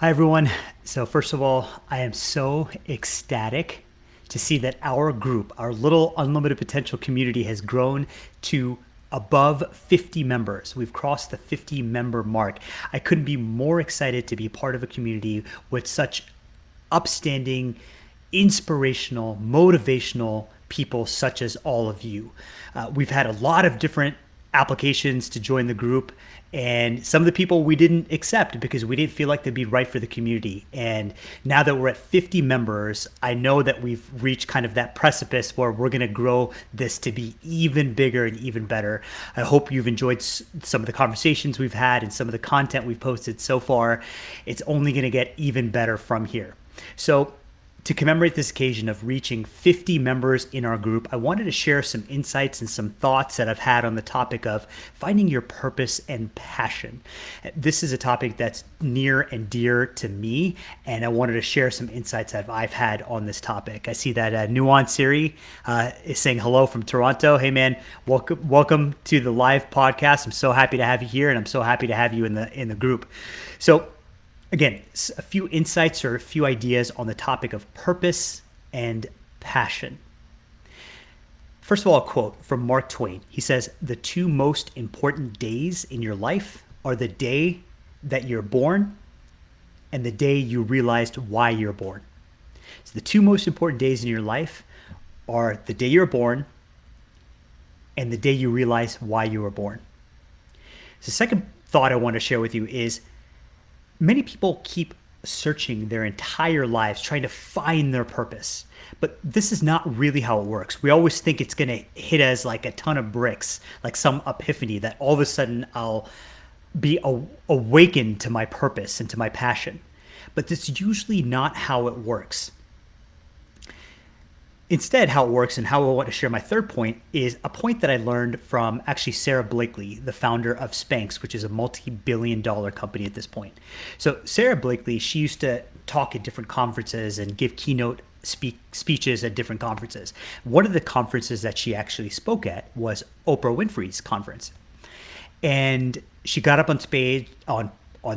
Hi, everyone. So, first of all, I am so ecstatic to see that our group, our little Unlimited Potential community, has grown to above 50 members. We've crossed the 50 member mark. I couldn't be more excited to be part of a community with such upstanding, inspirational, motivational people such as all of you. We've had a lot of different applications to join the group, and some of the people we didn't accept because we didn't feel like they'd be right for the community. And now that we're at 50 members, I know that we've reached kind of that precipice where we're going to grow this to be even bigger and even better. I hope you've enjoyed some of the conversations we've had and some of the content we've posted so far. It's only going to get even better from here. So, to commemorate this occasion of reaching 50 members in our group, I wanted to share some insights and some thoughts that I've had on the topic of finding your purpose and passion. This is a topic that's near and dear to me, and I wanted to share some insights that I've had on this topic. I see that Nuance Siri is saying hello from Toronto. Hey man, welcome to the live podcast. I'm so happy to have you here, and I'm so happy to have you in the group. So, again, a few insights or a few ideas on the topic of purpose and passion. First of all, a quote from Mark Twain. He says, "The two most important days in your life are the day that you're born and the day you realized why you're born." So the two most important days in your life are the day you're born and the day you realize why you were born. So the second thought I want to share with you is many people keep searching their entire lives trying to find their purpose, but this is not really how it works. We always think it's going to hit us like a ton of bricks, like some epiphany that all of a sudden I'll be awakened to my purpose and to my passion. But that's usually not how it works. Instead, how it works and how I want to share my third point is a point that I learned from actually Sara Blakely, the founder of Spanx, which is a multi-billion-dollar company at this point. So Sara Blakely, she used to talk at different conferences and give keynote speeches at different conferences. One of the conferences that she actually spoke at was Oprah Winfrey's conference. And she got up on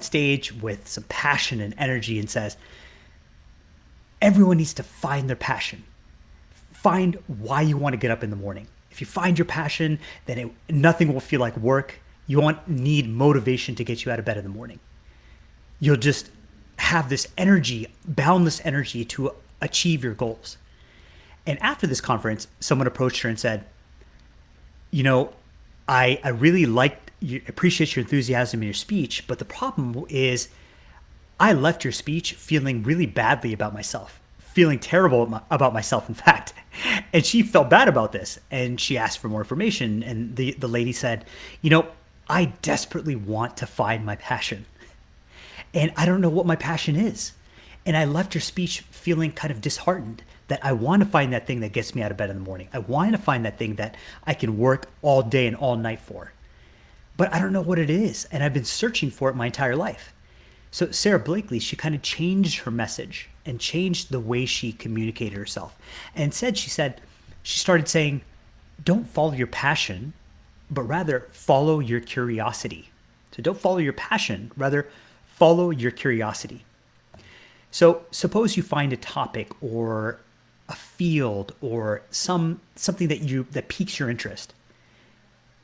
stage with some passion and energy and says, everyone needs to find their passion. Find why you want to get up in the morning. If you find your passion, then nothing will feel like work. You won't need motivation to get you out of bed in the morning. You'll just have this energy, boundless energy to achieve your goals. And after this conference, someone approached her and said, I really appreciate your enthusiasm in your speech, but the problem is I left your speech feeling really badly about myself. Feeling terrible about myself, in fact. And she felt bad about this. And she asked for more information. And the lady said, I desperately want to find my passion. And I don't know what my passion is. And I left your speech feeling kind of disheartened that I want to find that thing that gets me out of bed in the morning. I want to find that thing that I can work all day and all night for. But I don't know what it is. And I've been searching for it my entire life. So Sara Blakely, she kind of changed her message and changed the way she communicated herself. And she started saying, don't follow your passion, but rather follow your curiosity. So don't follow your passion, rather follow your curiosity. So suppose you find a topic or a field or something that piques your interest.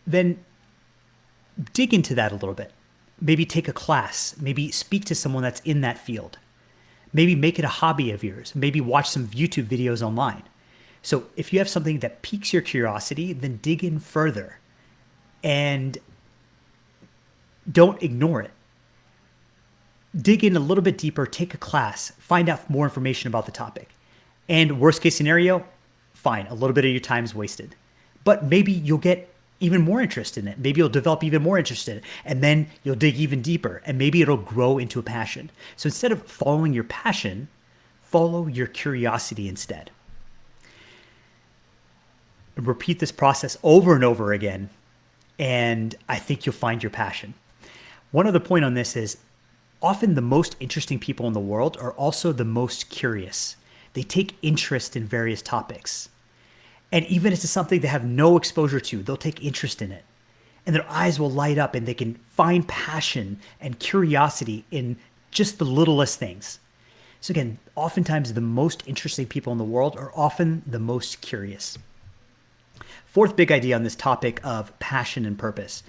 Then dig into that a little bit. Maybe take a class, maybe speak to someone that's in that field. Maybe make it a hobby of yours. Maybe watch some YouTube videos online. So if you have something that piques your curiosity, then dig in further and don't ignore it. Dig in a little bit deeper, take a class, find out more information about the topic. And worst case scenario, fine, a little bit of your time is wasted. But maybe you'll get even more interest in it. Maybe you'll develop even more interest in it. And then you'll dig even deeper. And maybe it'll grow into a passion. So instead of following your passion, follow your curiosity instead. And repeat this process over and over again. And I think you'll find your passion. One other point on this is often the most interesting people in the world are also the most curious. They take interest in various topics. And even if it's something they have no exposure to, they'll take interest in it. And their eyes will light up and they can find passion and curiosity in just the littlest things. So again, oftentimes the most interesting people in the world are often the most curious. Fourth big idea on this topic of passion and purpose.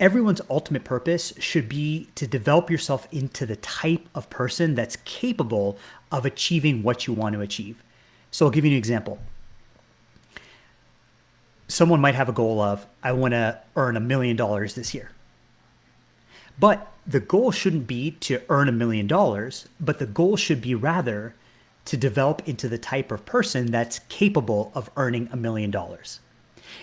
Everyone's ultimate purpose should be to develop yourself into the type of person that's capable of achieving what you want to achieve. So I'll give you an example. Someone might have a goal of, I want to earn $1 million this year. But the goal shouldn't be to earn $1 million, but the goal should be rather to develop into the type of person that's capable of earning $1 million.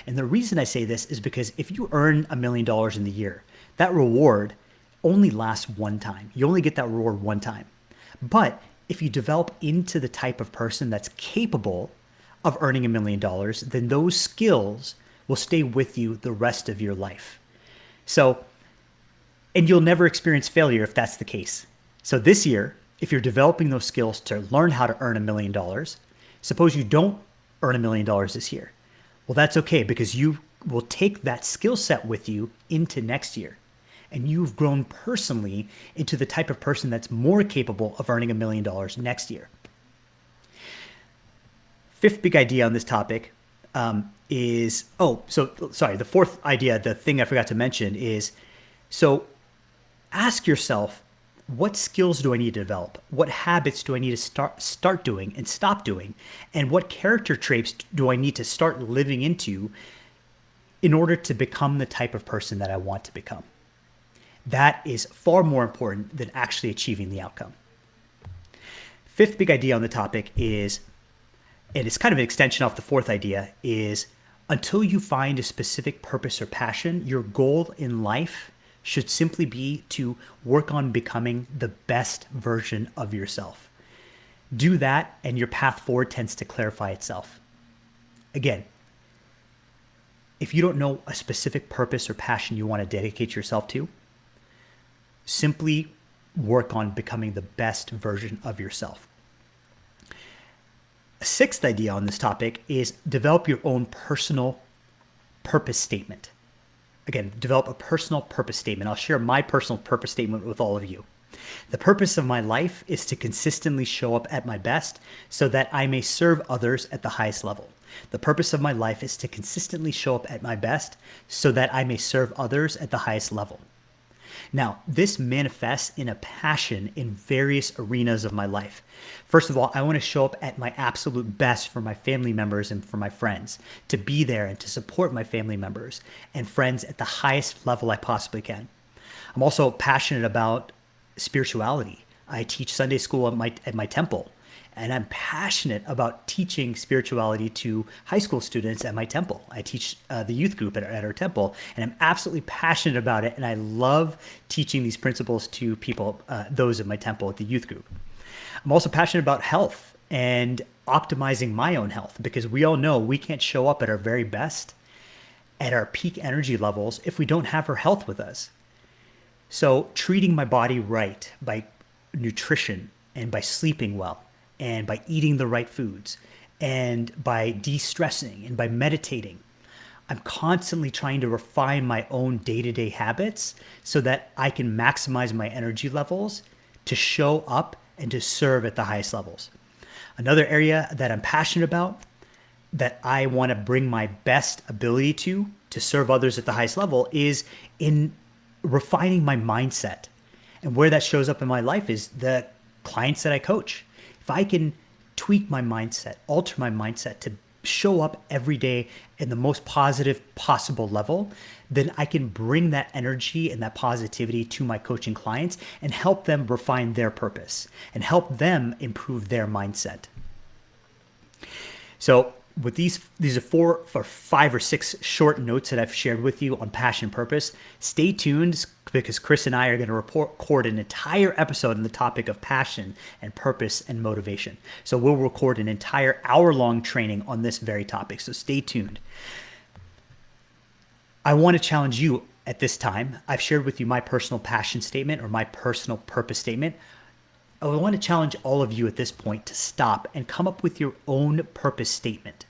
And the reason I say this is because if you earn $1 million in the year, that reward only lasts one time. You only get that reward one time. But if you develop into the type of person that's capable of earning $1 million, then those skills will stay with you the rest of your life. So, and you'll never experience failure if that's the case. So this year, if you're developing those skills to learn how to earn $1 million, suppose you don't earn $1 million this year. Well, that's okay because you will take that skill set with you into next year. And you've grown personally into the type of person that's more capable of earning $1 million next year. Fifth big idea on this topic the fourth idea, the thing I forgot to mention is, so ask yourself, what skills do I need to develop? What habits do I need to start doing and stop doing? And what character traits do I need to start living into in order to become the type of person that I want to become? That is far more important than actually achieving the outcome. Fifth big idea on the topic is, and it's kind of an extension off the fourth idea, is until you find a specific purpose or passion, your goal in life should simply be to work on becoming the best version of yourself. Do that, and your path forward tends to clarify itself. Again, if you don't know a specific purpose or passion you want to dedicate yourself to, simply work on becoming the best version of yourself. A sixth idea on this topic is develop your own personal purpose statement. Again, develop a personal purpose statement. I'll share my personal purpose statement with all of you. The purpose of my life is to consistently show up at my best so that I may serve others at the highest level. The purpose of my life is to consistently show up at my best so that I may serve others at the highest level. Now, this manifests in a passion in various arenas of my life. First of all, I want to show up at my absolute best for my family members and for my friends, to be there and to support my family members and friends at the highest level I possibly can. I'm also passionate about spirituality. I teach Sunday school at my temple, and I'm passionate about teaching spirituality to high school students at my temple. I teach the youth group at our temple, and I'm absolutely passionate about it. And I love teaching these principles to people, those at my temple at the youth group. I'm also passionate about health and optimizing my own health, because we all know we can't show up at our very best, at our peak energy levels, if we don't have our health with us. So treating my body right by nutrition and by sleeping well, and by eating the right foods, and by de-stressing, and by meditating. I'm constantly trying to refine my own day-to-day habits so that I can maximize my energy levels to show up and to serve at the highest levels. Another area that I'm passionate about, that I want to bring my best ability to serve others at the highest level, is in refining my mindset. And where that shows up in my life is the clients that I coach. If I can tweak my mindset, alter my mindset to show up every day in the most positive possible level, then I can bring that energy and that positivity to my coaching clients and help them refine their purpose and help them improve their mindset. So with these are 4 or 5 or 6 short notes that I've shared with you on passion and purpose. Stay tuned, because Chris and I are going to record an entire episode on the topic of passion and purpose and motivation. So we'll record an entire hour-long training on this very topic. So stay tuned. I want to challenge you at this time. I've shared with you my personal passion statement or my personal purpose statement. I want to challenge all of you at this point to stop and come up with your own purpose statement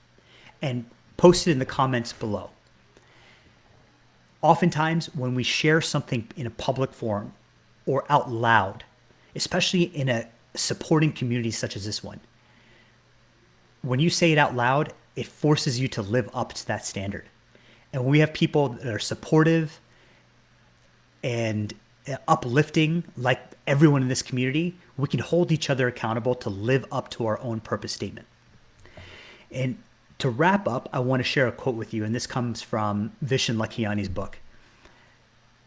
and post it in the comments below. Oftentimes, when we share something in a public forum, or out loud, especially in a supporting community such as this one. When you say it out loud, it forces you to live up to that standard. And when we have people that are supportive and uplifting, like everyone in this community, we can hold each other accountable to live up to our own purpose statement. And to wrap up, I want to share a quote with you, and this comes from Vishen Lakhiani's book,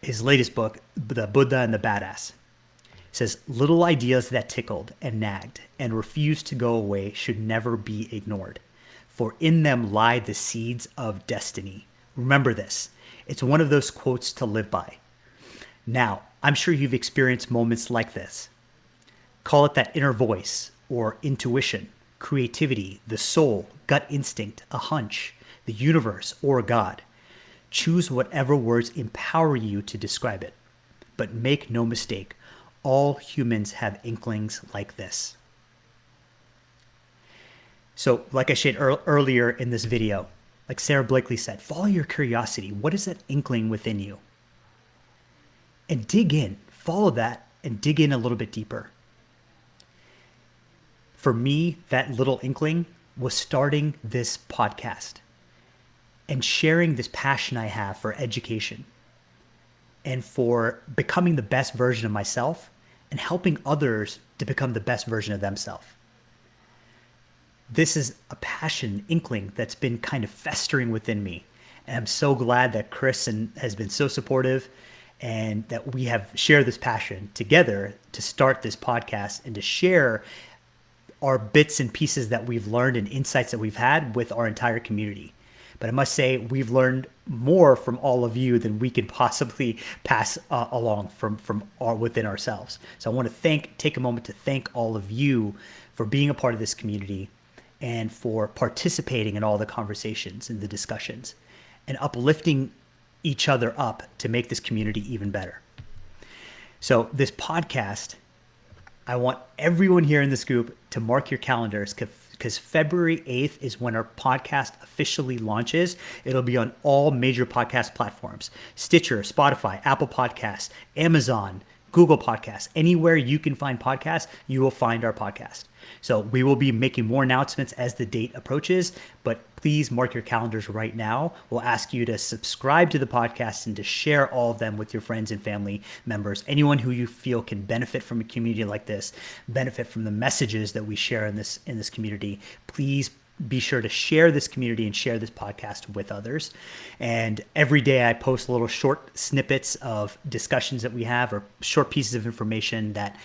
his latest book, The Buddha and the Badass. It says, little ideas that tickled and nagged and refused to go away should never be ignored, for in them lie the seeds of destiny. Remember this. It's one of those quotes to live by. Now, I'm sure you've experienced moments like this. Call it that inner voice or intuition, creativity, the soul, gut instinct, a hunch, the universe, or God. Choose whatever words empower you to describe it. But make no mistake, all humans have inklings like this. So, like I shared earlier in this video, like Sarah Blakely said, follow your curiosity. What is that inkling within you? And dig in, follow that, and dig in a little bit deeper. For me, that little inkling was starting this podcast and sharing this passion I have for education and for becoming the best version of myself and helping others to become the best version of themselves. This is a passion, inkling that's been kind of festering within me. And I'm so glad that Chris has been so supportive and that we have shared this passion together to start this podcast and to share our bits and pieces that we've learned and insights that we've had with our entire community. But I must say, we've learned more from all of you than we can possibly pass along from within ourselves. So I want to take a moment to thank all of you for being a part of this community and for participating in all the conversations and the discussions and uplifting each other up to make this community even better. So this podcast, I want everyone here in this group to mark your calendars because February 8th is when our podcast officially launches. It'll be on all major podcast platforms: Stitcher, Spotify, Apple Podcasts, Amazon, Google Podcasts. Anywhere you can find podcasts, you will find our podcast. So we will be making more announcements as the date approaches, but please mark your calendars right now. We'll ask you to subscribe to the podcast and to share all of them with your friends and family members. Anyone who you feel can benefit from a community like this, benefit from the messages that we share in this community. Please be sure to share this community and share this podcast with others. And every day I post little short snippets of discussions that we have, or short pieces of information that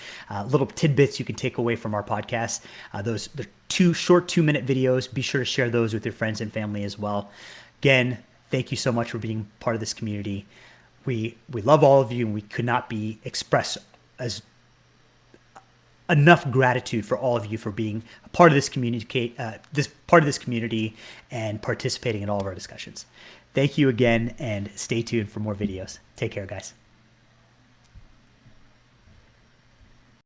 little tidbits you can take away from our podcast. Those the 2-minute videos. Be sure to share those with your friends and family as well. Again, thank you so much for being part of this community. We love all of you, and we could not be expressed as enough gratitude for all of you for being a part of this community, and participating in all of our discussions. Thank you again, and stay tuned for more videos. Take care, guys.